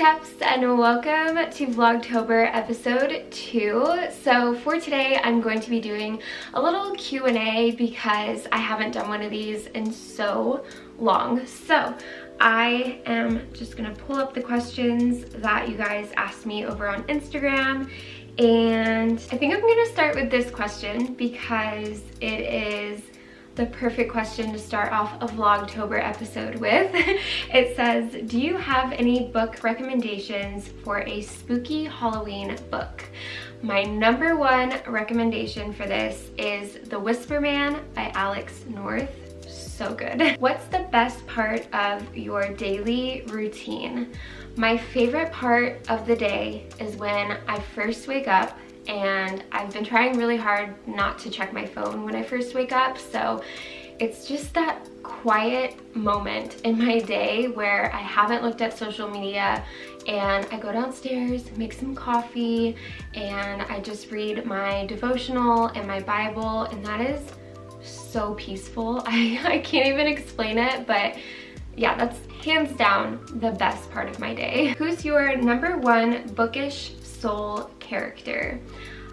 teacups, and welcome to vlogtober episode 2. So for today I'm going to be doing a little Q&A because I haven't done one of these in so long. So I am just gonna pull up the questions that you guys asked me over on Instagram, and I think I'm gonna start with this question because it is the perfect question to start off a vlogtober episode with. It says, do you have any book recommendations for a spooky Halloween book? My number one recommendation for this is The Whisper Man by Alex North. So good. What's the best part of your daily routine? My favorite part of the day is when I first wake up, and I've been trying really hard not to check my phone when I first wake up, so it's just that quiet moment in my day where I haven't looked at social media, and I go downstairs, make some coffee, and I just read my devotional and my Bible, and that is so peaceful. I can't even explain it, but yeah, that's hands down the best part of my day. Who's your number one bookish soul character?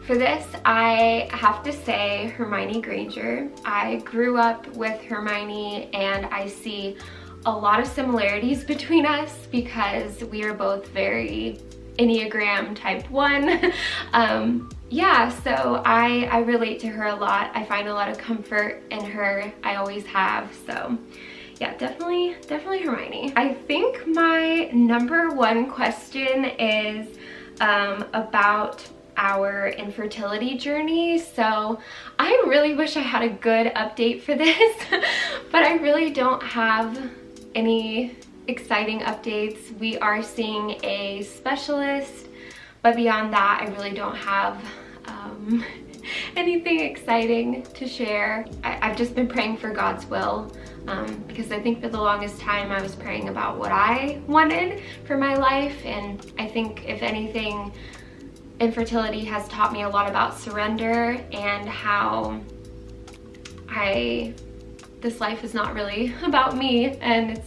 For this, I have to say Hermione Granger. I grew up with Hermione, and I see a lot of similarities between us because we are both very enneagram type 1. Yeah, so I relate to her a lot. I find a lot of comfort in her. I always have, so yeah, definitely Hermione. I think my number one question is about our infertility journey. So I really wish I had a good update for this, but I really don't have any exciting updates. We are seeing a specialist, but beyond that, I really don't have anything exciting to share. I've just been praying for God's will, because I think for the longest time I was praying about what I wanted for my life, and I think if anything, infertility has taught me a lot about surrender and how this life is not really about me, and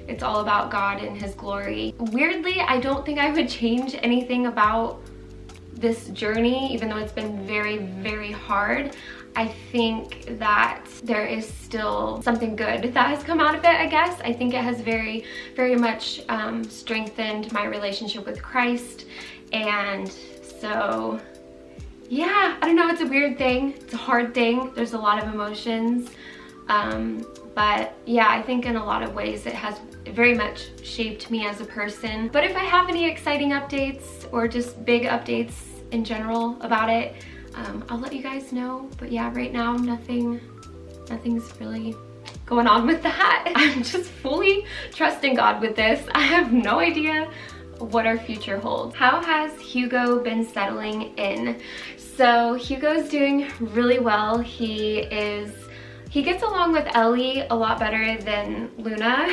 it's all about God and His glory. Weirdly, I don't think I would change anything about this journey, even though it's been very, very hard. I think that there is still something good that has come out of it, I guess. I think it has very, very much strengthened my relationship with Christ. And so, yeah, I don't know, it's a weird thing. It's a hard thing. There's a lot of emotions. But yeah, I think in a lot of ways it has very much shaped me as a person. But if I have any exciting updates or just big updates in general about it, I'll let you guys know. But yeah, right now nothing's really going on with that. I'm just fully trusting God with this. I have no idea what our future holds. How has Hugo been settling in? So Hugo's doing really well. He gets along with Ellie a lot better than Luna.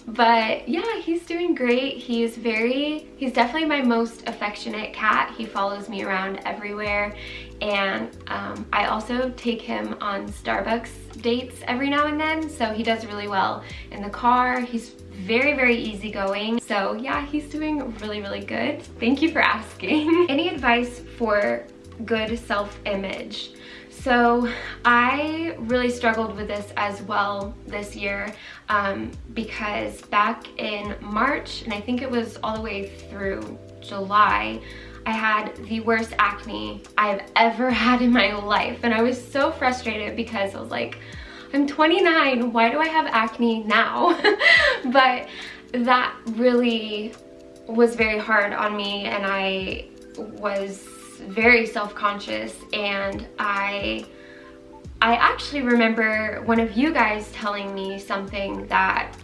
But yeah, he's doing great. He's definitely my most affectionate cat. He follows me around everywhere. And I also take him on Starbucks dates every now and then. So he does really well in the car. He's very, very easygoing. So yeah, he's doing really, really good. Thank you for asking. Any advice for good self-image? So I really struggled with this as well this year, because back in March, and I think it was all the way through July, I had the worst acne I've ever had in my life. And I was so frustrated because I was like, I'm 29, why do I have acne now? But that really was very hard on me, and I was very self-conscious. And I actually remember one of you guys telling me something that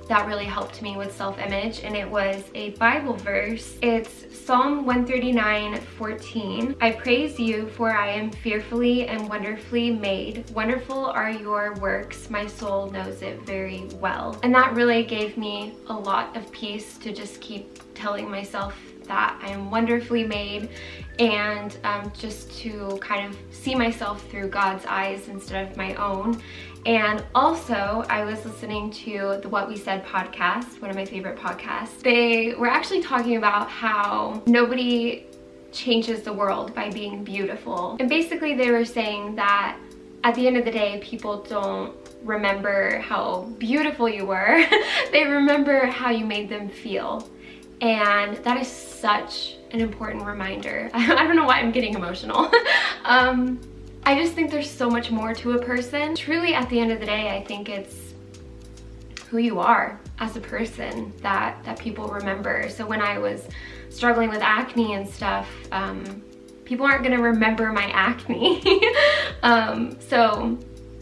that really helped me with self-image, and it was a Bible verse. It's Psalm 139:14. I praise you, for I am fearfully and wonderfully made. Wonderful are your works, my soul knows it very well. And that really gave me a lot of peace to just keep telling myself that I am wonderfully made, and just to kind of see myself through God's eyes instead of my own. And also, I was listening to the What We Said podcast, one of my favorite podcasts. They were actually talking about how nobody changes the world by being beautiful. And basically they were saying that at the end of the day, people don't remember how beautiful you were. They remember how you made them feel. And that is such an important reminder. I don't know why I'm getting emotional. I just think there's so much more to a person. Truly, at the end of the day, I think it's who you are as a person that people remember. So when I was struggling with acne and stuff, people aren't gonna remember my acne. So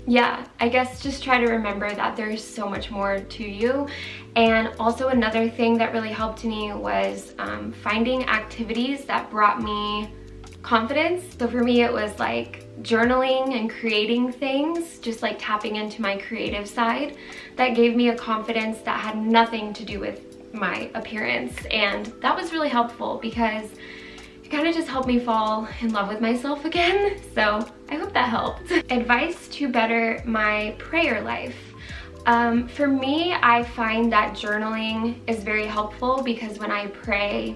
yeah, I guess just try to remember that there's so much more to you. And also another thing that really helped me was finding activities that brought me confidence. So for me, it was like journaling and creating things, just like tapping into my creative side. That gave me a confidence that had nothing to do with my appearance. And that was really helpful because it kind of just helped me fall in love with myself again. So I hope that helped. Advice to better my prayer life. For me, I find that journaling is very helpful because when I pray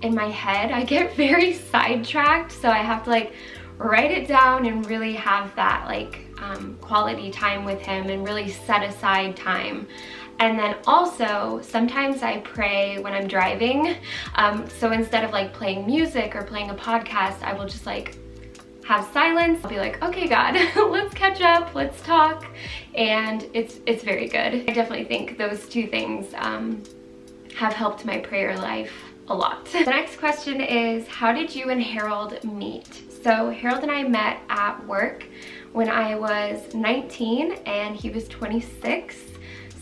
in my head, I get very sidetracked. So I have to like write it down and really have that like quality time with him and really set aside time. And then also, sometimes I pray when I'm driving. So instead of like playing music or playing a podcast, I will just like have silence. I'll be like, okay, God, let's catch up, let's talk. And it's very good. I definitely think those two things have helped my prayer life a lot. The next question is, how did you and Harold meet? So Harold and I met at work when I was 19 and he was 26.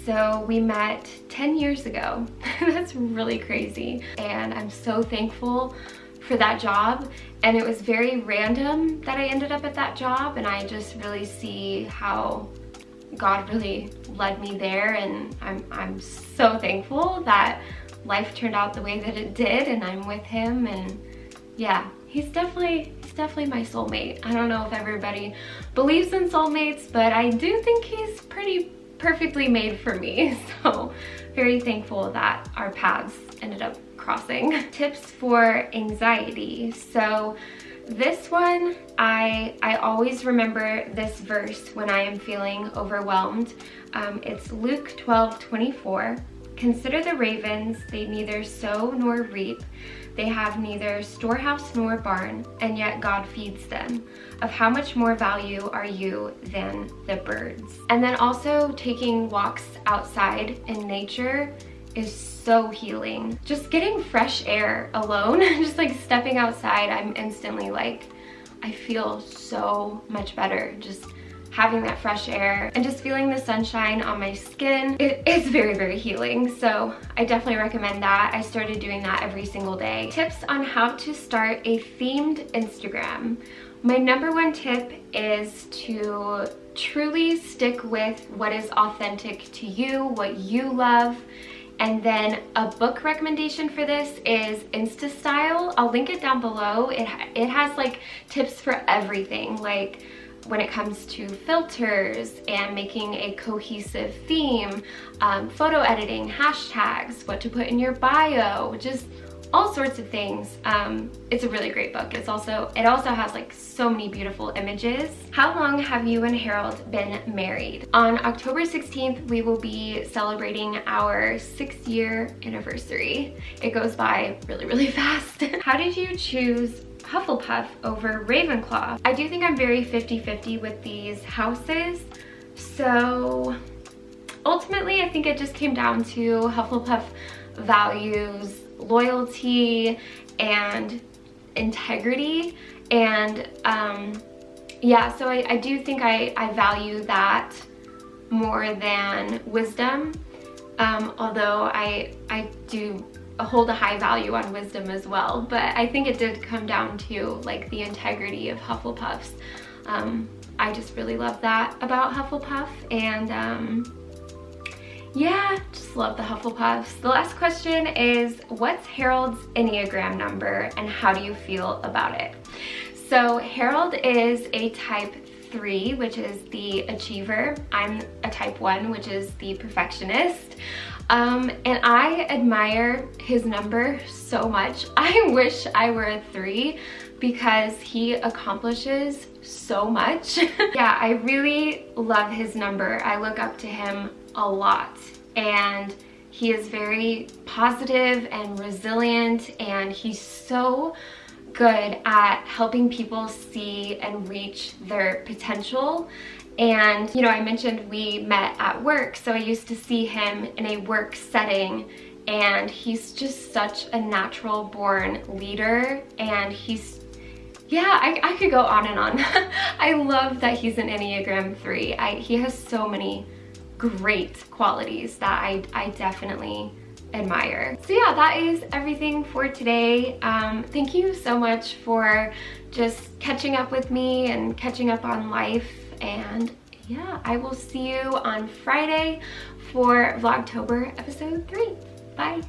So we met 10 years ago. That's really crazy. And I'm so thankful for that job. And it was very random that I ended up at that job. And I just really see how God really led me there. And I'm so thankful that life turned out the way that it did and I'm with him. And yeah, he's definitely my soulmate. I don't know if everybody believes in soulmates, but I do think he's pretty perfectly made for me. So very thankful that our paths ended up crossing. Tips for anxiety. So this one, I always remember this verse when I am feeling overwhelmed. It's Luke 12:24. Consider the ravens, they neither sow nor reap. They have neither storehouse nor barn, and yet God feeds them. Of how much more value are you than the birds? And then also taking walks outside in nature is so healing. Just getting fresh air alone, just like stepping outside, I'm instantly like, I feel so much better. Just having that fresh air and just feeling the sunshine on my skin. It's very, very healing. So I definitely recommend that. I started doing that every single day. Tips on how to start a themed Instagram. My number one tip is to truly stick with what is authentic to you, what you love. And then a book recommendation for this is Insta Style. I'll link it down below. It has like tips for everything, like when it comes to filters and making a cohesive theme, photo editing, hashtags, what to put in your bio, just all sorts of things. It's a really great book. It also has like so many beautiful images. How long have you and Harold been married? On October 16th, we will be celebrating our 6-year anniversary. It goes by really, really fast. How did you choose Hufflepuff over Ravenclaw? I do think I'm very 50-50 with these houses. So ultimately, I think it just came down to Hufflepuff values loyalty and integrity. And yeah, so I do think I value that more than wisdom. Although I do hold a high value on wisdom as well, but I think it did come down to like the integrity of Hufflepuffs. I just really love that about Hufflepuff. And Yeah, just love the Hufflepuffs. The last question is, what's Harold's enneagram number and how do you feel about it? So Harold is a type 3, which is the achiever. I'm a type 1, which is the perfectionist. And I admire his number so much. I wish I were a 3 because he accomplishes so much. Yeah, I really love his number. I look up to him a lot, and he is very positive and resilient, and he's so good at helping people see and reach their potential. And you know, I mentioned we met at work, so I used to see him in a work setting, and he's just such a natural born leader, and he's, yeah, I could go on and on. I love that he's an Enneagram 3. He has so many great qualities that I definitely admire. So yeah, that is everything for today. Thank you so much for just catching up with me and catching up on life. And yeah, I will see you on Friday for Vlogtober episode 3. Bye.